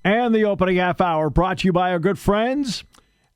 And the opening half hour brought to you by our good friends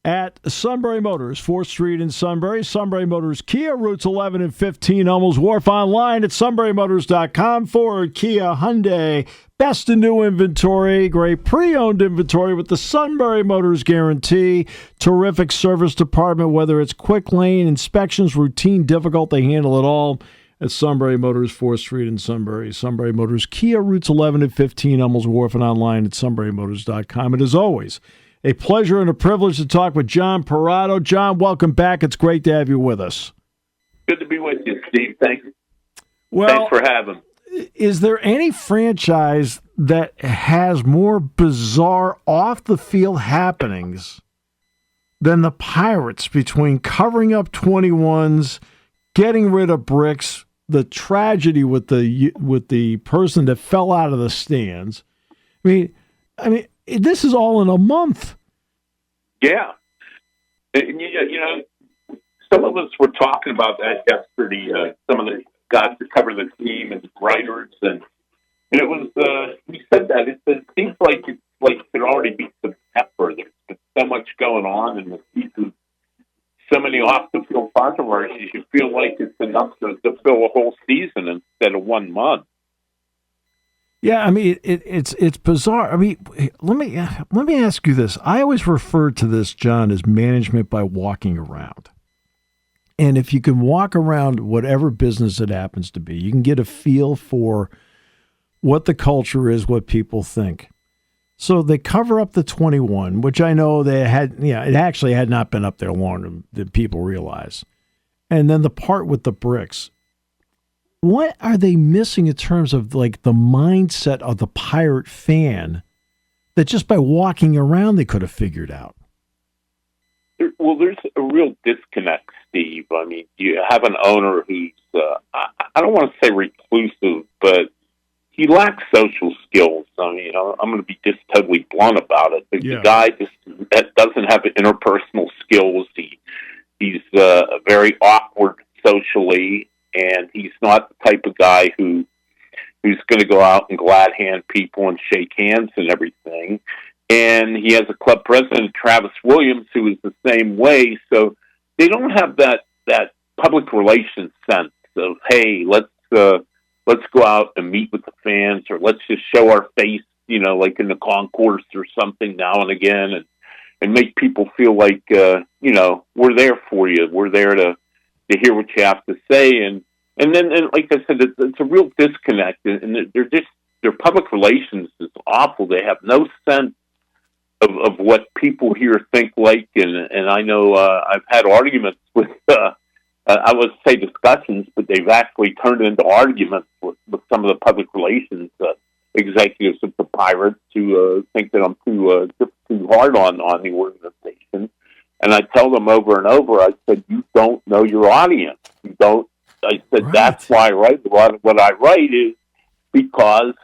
at Sunbury Motors, 4th Street in Sunbury. Sunbury Motors Kia, routes 11 and 15, Hummels Wharf. Online at sunburymotors.com. Ford, Kia, Hyundai. Best in new inventory. Great pre-owned inventory with the Sunbury Motors guarantee. Terrific service department, whether it's quick lane inspections, routine, difficult, they handle it all. At Sunbury Motors, 4th Street in Sunbury. Sunbury Motors Kia, routes 11 and 15, Hummels Wharf, and online at sunburymotors.com. And as always, a pleasure and a privilege to talk with John Perrotto. John, welcome back. It's great to have you with us. Good to be with you, Steve. Thanks. Well, thanks for having me. Is there any franchise that has more bizarre off-the-field happenings than the Pirates, between covering up 21s, getting rid of bricks, the tragedy with the person that fell out of the stands? I mean, this is all in a month. Yeah. And, you know, some of us were talking about that yesterday, some of the guys that cover the team and writers, and it was, we said that, it seems like it could already be September. There's been so much going on in the season, so many off-the-field controversies, you feel like it's enough to fill a whole season instead of 1 month. Yeah, I mean, it's bizarre. I mean, let me ask you this. I always refer to this, John, as management by walking around. And if you can walk around whatever business it happens to be, you can get a feel for what the culture is, what people think. So they cover up the 21, which I know they had, it actually had not been up there long than people realize. And then the part with the bricks. What are they missing in terms of like the mindset of the Pirate fan that just by walking around they could have figured out? Well, there's a real disconnect, Steve. I mean, you have an owner who's, I don't want to say reclusive, but he lacks social skills. I mean, I'm going to be just totally blunt about it. The guy that doesn't have interpersonal skills. He's very awkward socially, and he's not the type of guy who's going to go out and glad hand people and shake hands and everything. And he has a club president, Travis Williams, who is the same way. So they don't have that public relations sense of, hey, let's go out and meet with the fans, or let's just show our face, like in the concourse or something now and again, and make people feel like, we're there for you. We're there to hear what you have to say. And then, like I said, it's a real disconnect, and their public relations is awful. They have no sense of what people here think like. And I know, I've had arguments with, I would say discussions, but they've actually turned into arguments with some of the public relations executives of the Pirates who think that I'm too hard on the organization. And I tell them over and over, I said, you don't know your audience. You don't. I said, right. That's why I write a lot of what I write is because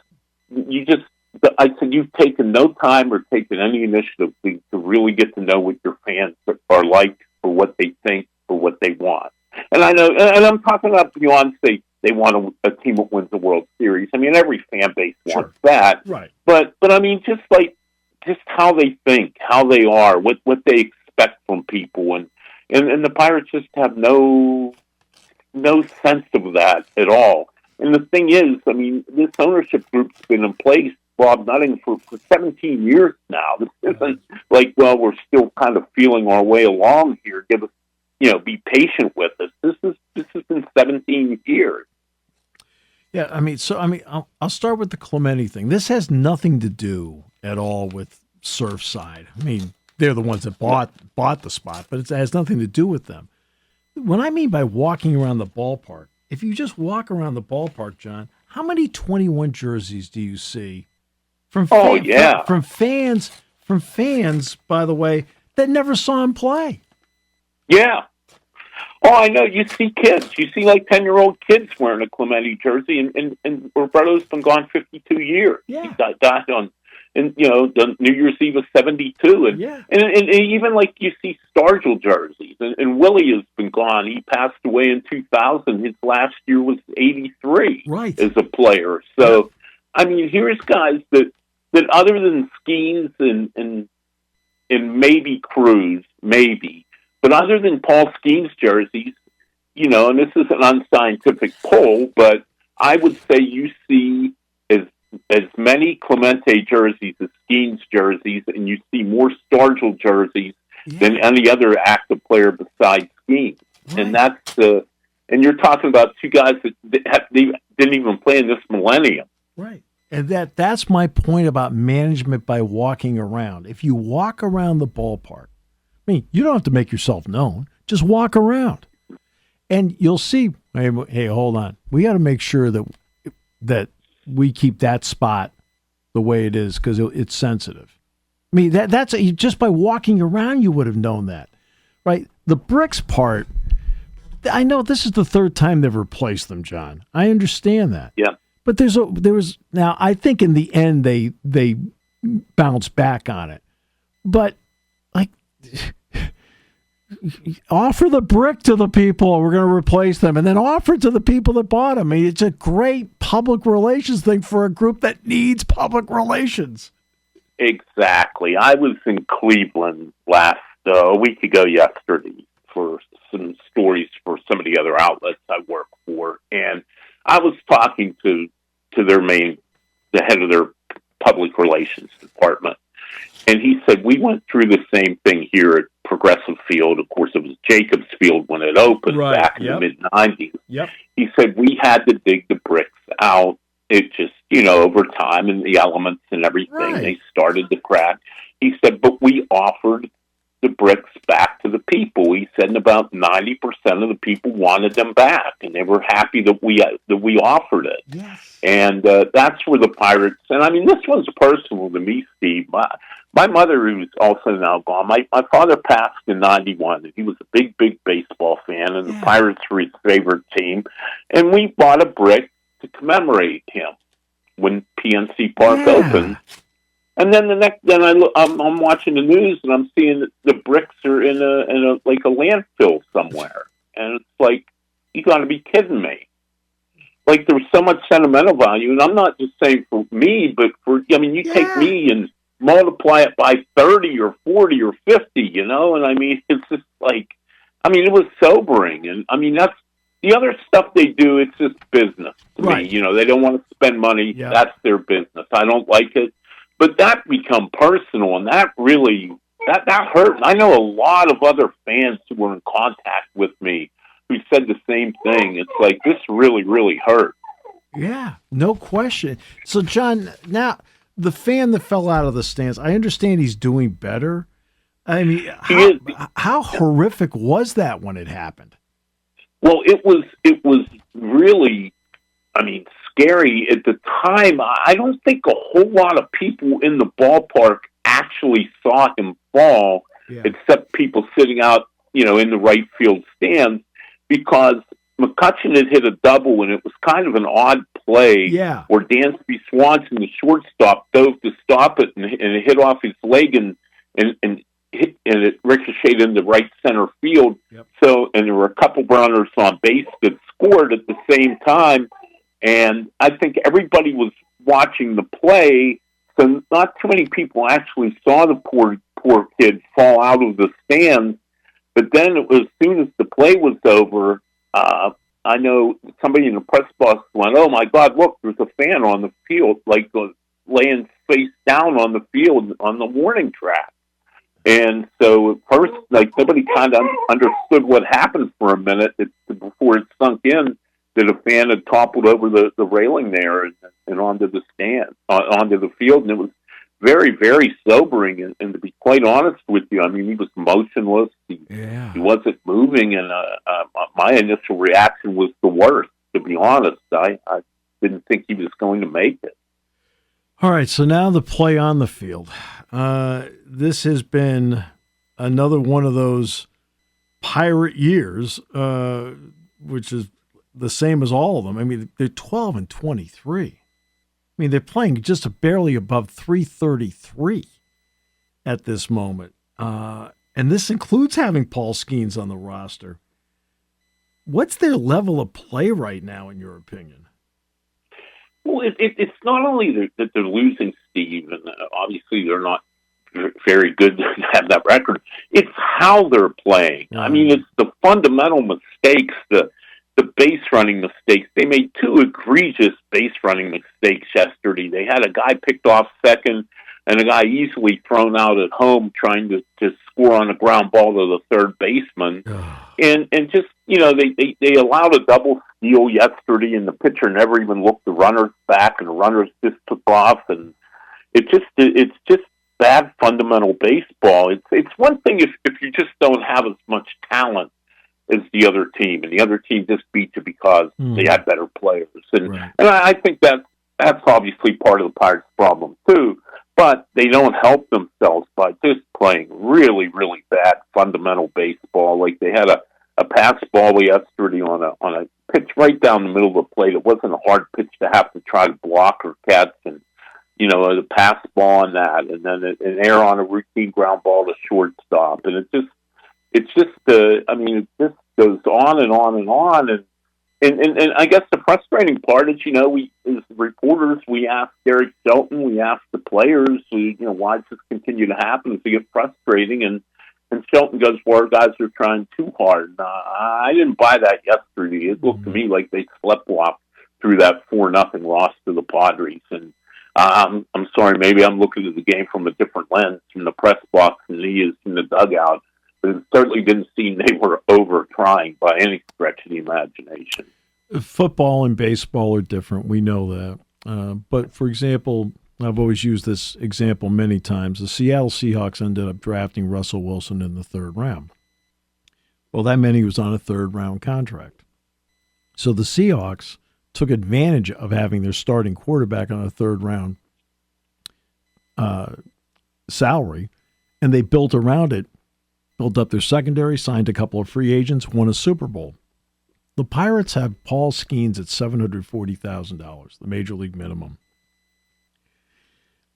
I said, you've taken no time or taken any initiative to really get to know what your fans are like, for what they think, for what they want. And I know, and I'm talking about beyond, say, they want a team that wins the World Series. I mean, every fan base wants that. Right. But I mean, just how they think, how they are, what they expect from people. And the Pirates just have no sense of that at all. And the thing is, I mean, this ownership group's been in place, Bob Nutting, for 17 years now. This isn't like, well, we're still kind of feeling our way along here. Give us, be patient with us. This has been 17 years. Yeah, I'll start with the Clemente thing. This has nothing to do at all with Surfside. I mean, they're the ones that bought the spot, but it has nothing to do with them. What I mean by walking around the ballpark, if you just walk around the ballpark, John, how many 21 jerseys do you see from fans, by the way, that never saw him play? Yeah. Oh, I know. You see kids. You see like 10-year-old kids wearing a Clemente jersey, and Roberto's been gone 52 years. Yeah. He died on, the New Year's Eve of 72. And even like you see Stargell jerseys, and Willie has been gone. He passed away in 2000. His last year was 83 as a player. So, I mean, here's guys that that other than Skeens and maybe Cruz, maybe, but other than Paul Skeens jerseys, and this is an unscientific poll, but I would say you see as many Clemente jerseys as Skeens jerseys, and you see more Stargell jerseys than any other active player besides Skeens. Right. And that's and you're talking about two guys that didn't even play in this millennium. Right. And that's my point about management by walking around. If you walk around the ballpark, I mean, you don't have to make yourself known. Just walk around. And you'll see, hey, hold on. We got to make sure that we keep that spot the way it is because it's sensitive. I mean, that's just by walking around, you would have known that, right? The bricks part, I know this is the third time they've replaced them, John. I understand that. Yeah. But there was now, I think in the end they bounced back on it. But, like, offer the brick to the people. We're going to replace them. And then offer it to the people that bought them. I mean, it's a great public relations thing for a group that needs public relations. Exactly. I was in Cleveland a week ago yesterday for some stories for some of the other outlets I work for. And I was talking to the head of their public relations department. And he said, we went through the same thing here at Progressive Field. Of course, it was Jacobs Field when it opened back in the mid-'90s. Yep. He said, we had to dig the bricks out. It just, over time and the elements and everything, they started to crack. He said, but we offered the bricks back to the people. He said, and about 90% of the people wanted them back, and they were happy that we offered it. Yes. And that's where the Pirates. And I mean, this one's personal to me, Steve. My mother, who's also now gone, my father passed in '91, and he was a big baseball fan, and the Pirates were his favorite team. And we bought a brick to commemorate him when PNC Park opened. And then I'm watching the news and I'm seeing that the bricks are in a landfill somewhere, and it's like, you got to be kidding me! Like, there's so much sentimental value, and I'm not just saying for me, but you take me and multiply it by 30 or 40 or 50, and I mean, it's just like, it was sobering, and I mean that's the other stuff they do. It's just business to me. They don't want to spend money. Yeah. That's their business. I don't like it. But that become personal, and that really, that hurt. I know a lot of other fans who were in contact with me who said the same thing. It's like, this really, really hurt. Yeah, no question. So, John, now, the fan that fell out of the stands, I understand he's doing better. I mean, how horrific was that when it happened? Well, it was really, scary at the time. I don't think a whole lot of people in the ballpark actually saw him fall, except people sitting out, in the right field stands, because McCutcheon had hit a double, and it was kind of an odd play where Dansby Swanson, the shortstop, dove to stop it, and it hit off his leg and it ricocheted into right center field. Yep. So, and there were a couple runners on base that scored at the same time. And I think everybody was watching the play, so not too many people actually saw the poor kid fall out of the stands. But then as soon as the play was over, I know somebody in the press box went, "Oh my God, look, there's a fan on the field, laying face down on the field on the warning track." And so at first, nobody kind of understood what happened for a minute before it sunk in that a fan had toppled over the railing there and onto the stand, onto the field. And it was very, very sobering. And to be quite honest with you, he was motionless. He wasn't moving. And my initial reaction was the worst, to be honest. I didn't think he was going to make it. All right, so now the play on the field. This has been another one of those Pirate years, which is the same as all of them. They're 12-23. They're playing just barely above 333 at this moment. And this includes having Paul Skeens on the roster. What's their level of play right now, in your opinion? Well, it's not only that they're losing Steve, and obviously they're not very good to have that record. It's how they're playing. I mean, it's the fundamental mistakes, the base running mistakes. They made two egregious base running mistakes yesterday. They had a guy picked off second and a guy easily thrown out at home trying to score on a ground ball to the third baseman. And just, they allowed a double steal yesterday, and the pitcher never even looked the runners back, and the runners just took off. And it's just bad fundamental baseball. It's one thing if you just don't have as much talent as the other team, and the other team just beat you because they had better players. And I think that's obviously part of the Pirates' problem too. But they don't help themselves by just playing really, really bad fundamental baseball. Like they had a pass ball yesterday on a pitch right down the middle of the plate. It wasn't a hard pitch to have to try to block or catch, and the pass ball on that, and then an error on a routine ground ball to shortstop, and it just it just goes on and on and on, and I guess the frustrating part is, we as reporters, we ask Derek Shelton, we ask the players, why does this continue to happen? It's get frustrating, and Shelton goes, well, our guys are trying too hard. I didn't buy that yesterday. It looked to me like they sleptwalked through that 4-0 loss to the Padres, and I'm sorry, maybe I'm looking at the game from a different lens from the press box and he is in the dugout, but it certainly didn't seem they were over trying by any stretch of the imagination. Football and baseball are different. We know that. But, for example, I've always used this example many times. The Seattle Seahawks ended up drafting Russell Wilson in the third round. Well, that meant he was on a third-round contract. So the Seahawks took advantage of having their starting quarterback on a third-round salary, and they built around it, built up their secondary, signed a couple of free agents, won a Super Bowl. The Pirates have Paul Skeens at $740,000, the major league minimum.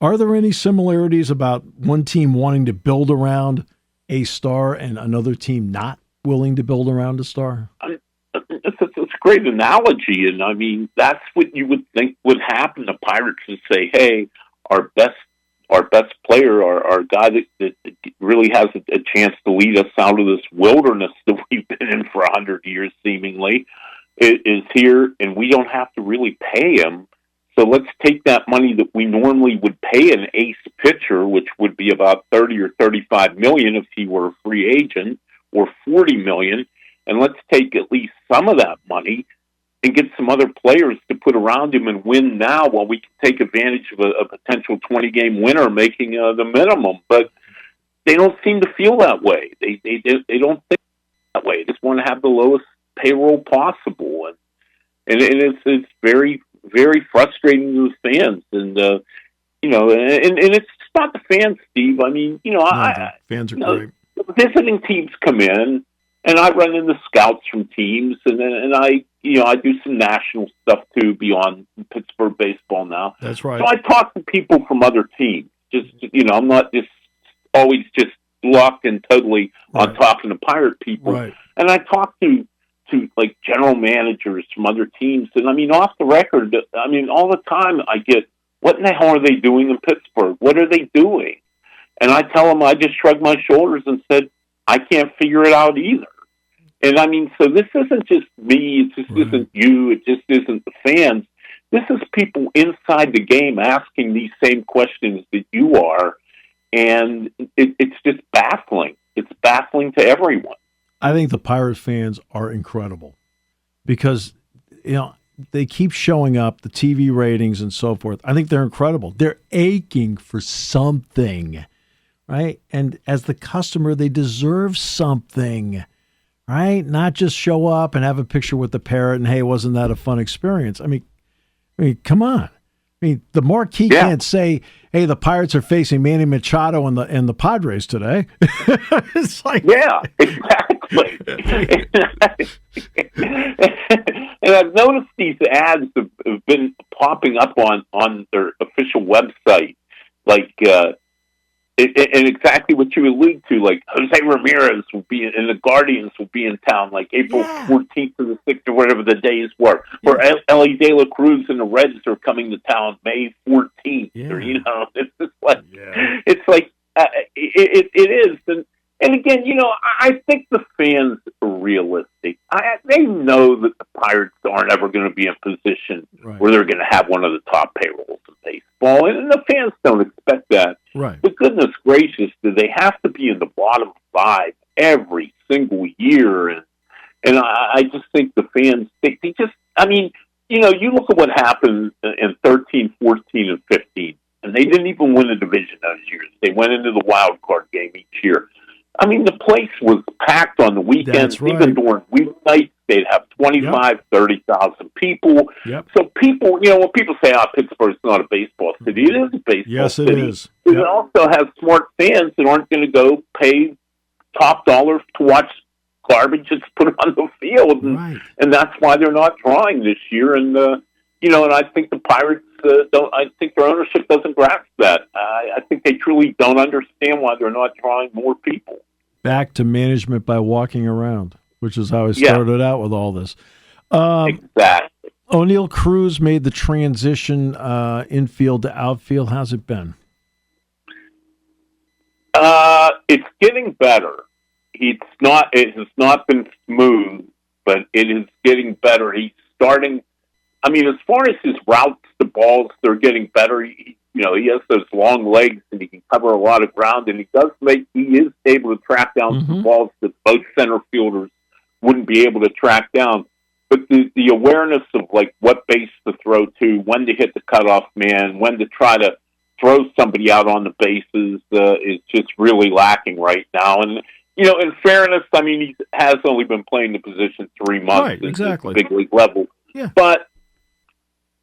Are there any similarities about one team wanting to build around a star and another team not willing to build around a star? It's a great analogy, and I mean that's what you would think would happen. The Pirates would say, "Hey, our best player, our guy that really has a chance to lead us out of this wilderness that we've been in for 100 years, seemingly, is here, and we don't have to really pay him. So let's take that money that we normally would pay an ace pitcher, which would be about $30 or $35 million if he were a free agent, or $40 million, and let's take at least some of that money and get some other players to put around him and win now while we can take advantage of a potential 20-game winner making the minimum." But they don't seem to feel that way. They don't think that way. They just want to have the lowest payroll possible, and it's very, very frustrating to the fans. And and it's not the fans, Steve. I mean, fans are great. Visiting teams come in, and I run into scouts from teams, and I do some national stuff too beyond Pittsburgh baseball now. That's right. So I talk to people from other teams. I'm not just always just locked in totally on talking to Pirate people. Right. And I talk to like general managers from other teams, and I mean off the record, I mean all the time I get, what in the hell are they doing in Pittsburgh? What are they doing? And I tell them, I just shrugged my shoulders and said, I can't figure it out either. And I mean, so this isn't just me, it just isn't you, it just isn't the fans. This is people inside the game asking these same questions that you are, and it's just baffling. It's baffling to everyone. I think the Pirates fans are incredible because, they keep showing up, the TV ratings and so forth. I think they're incredible. They're aching for something, right? And as the customer, they deserve something, right? Not just show up and have a picture with the parrot and, hey, wasn't that a fun experience? I mean, come on. I mean, the marquee can't say, hey, the Pirates are facing Manny Machado and the Padres today. It's like, yeah, exactly. And I've noticed these ads have been popping up on their official website, like And exactly what you allude to, like Jose Ramirez will be, and the Guardians will be in town like April 14th to the 6th or whatever the days were. Or Ellie De La Cruz and the Reds are coming to town May 14th. Or, it's just like, it's like, it is. And again, I think the fans are realistic. They know that the Pirates aren't ever going to be in a position where they're going to have one of the top payrolls in baseball. And the fans don't expect that. Right. But goodness gracious, do they have to be in the bottom 5 every single year? And I just think the fans, they just, you look at what happened in 13, 14, and 15, and they didn't even win a division those years. They went into the wild card game each year. I mean, the place was packed on the weekends. Even during weeknights, they'd have 25, 30,000 people. Yep. So people, when people say, Pittsburgh's not a baseball city, it is a baseball city. Yes, it is. It also has smart fans that aren't going to go pay top dollar to watch garbage that's put on the field. And that's why they're not drawing this year. And, and I think the Pirates I think their ownership doesn't grasp that. I think they truly don't understand why they're not drawing more people. Back to management by walking around, which is how I started out with all this. Exactly. O'Neill Cruz made the transition infield to outfield. How's it been? It's getting better. It has not been smooth, but it is getting better. He's starting. As far as his routes to balls, they're getting better. He has those long legs and he can cover a lot of ground, and he is able to track down some balls that both center fielders wouldn't be able to track down. But the awareness of like what base to throw to, when to hit the cutoff man, when to try to throw somebody out on the bases is just really lacking right now. And in fairness, he has only been playing the position 3 months at the big league level. Yeah. But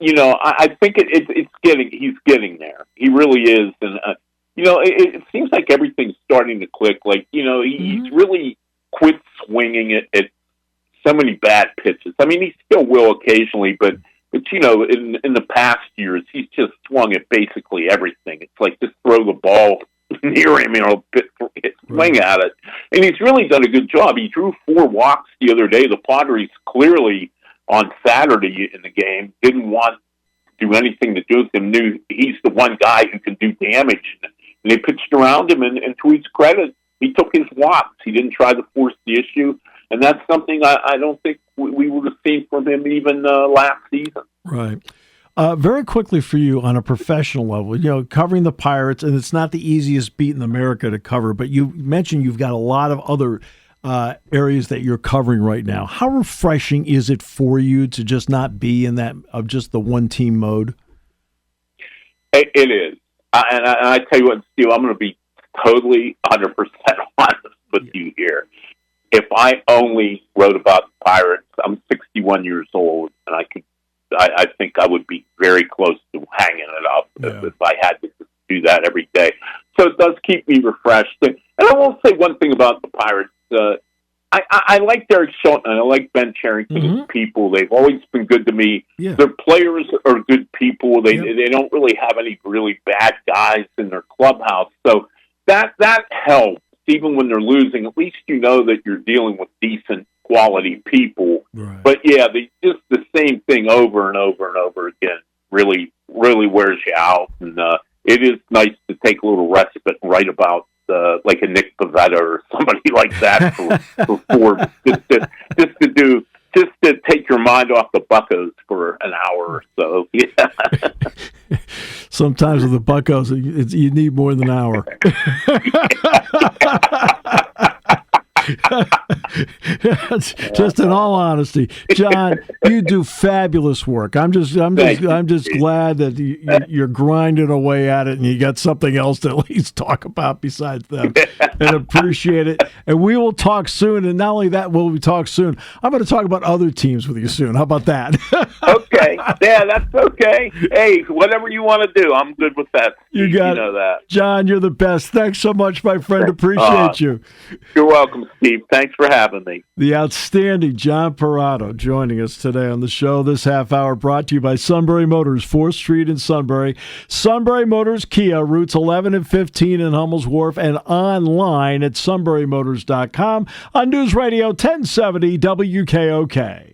I think he's getting there. He really is. And, it seems like everything's starting to click. Like, he's really quit swinging at so many bad pitches. He still will occasionally, but in the past years, he's just swung at basically everything. It's like just throw the ball near him, swing at it. And he's really done a good job. He drew 4 walks the other day. The Padres clearly on Saturday in the game didn't want to do anything to do with him, knew he's the one guy who can do damage. And they pitched around him, and to his credit, he took his walks. He didn't try to force the issue, and that's something I don't think we would have seen from him even last season. Right. Very quickly for you on a professional level, covering the Pirates, and it's not the easiest beat in America to cover, but you mentioned you've got a lot of other areas that you're covering right now. How refreshing is it for you to just not be in that of just the one team mode? It is. And I tell you what, Steve, I'm going to be totally 100% honest with you here. If I only wrote about the Pirates, I'm 61 years old, and I think I would be very close to hanging it up if I had to do that every day. So it does keep me refreshed. And I will say one thing about the Pirates. I like Derek Shelton. I like Ben Cherington as people. They've always been good to me. Yeah. Their players are good people. They don't really have any really bad guys in their clubhouse. So that helps. Even when they're losing, at least you know that you're dealing with decent quality people. Right. But just the same thing over and over and over again really, really wears you out. And it is nice to take a little respite and write about like a Nick Pavetta or somebody like that for Forbes, just to take your mind off the Buccos for an hour or so. Yeah. Sometimes with the Buccos, you need more than an hour. Just in all honesty, John, you do fabulous work. I'm just glad that you're grinding away at it, and you got something else to at least talk about besides them. And appreciate it. And we will talk soon. And not only that, will we talk soon? I'm going to talk about other teams with you soon. How about that? Okay. Yeah, that's okay. Hey, whatever you want to do, I'm good with that. You know that. John, you're the best. Thanks so much, my friend. Appreciate you. You're welcome, Steve. Thanks for for having me. The outstanding John Perrotto joining us today on the show. This half hour brought to you by Sunbury Motors, 4th Street in Sunbury. Sunbury Motors Kia, routes 11 and 15 in Hummel's Wharf, and online at sunburymotors.com on News Radio 1070 WKOK.